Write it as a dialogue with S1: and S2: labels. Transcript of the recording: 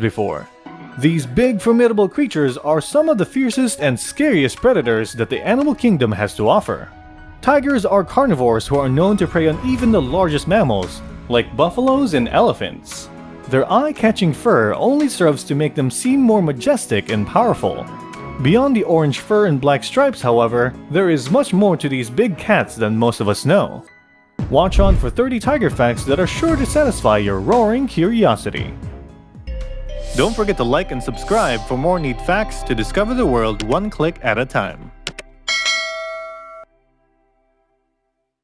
S1: before. These big, formidable creatures are some of the fiercest and scariest predators that the animal kingdom has to offer. Tigers are carnivores who are known to prey on even the largest mammals, like buffaloes and elephants. Their eye-catching fur only serves to make them seem more majestic and powerful. Beyond the orange fur and black stripes, however, there is much more to these big cats than most of us know. Watch on for 30 tiger facts that are sure to satisfy your roaring curiosity. Don't forget to like and subscribe for more neat facts to discover the world one click at a time.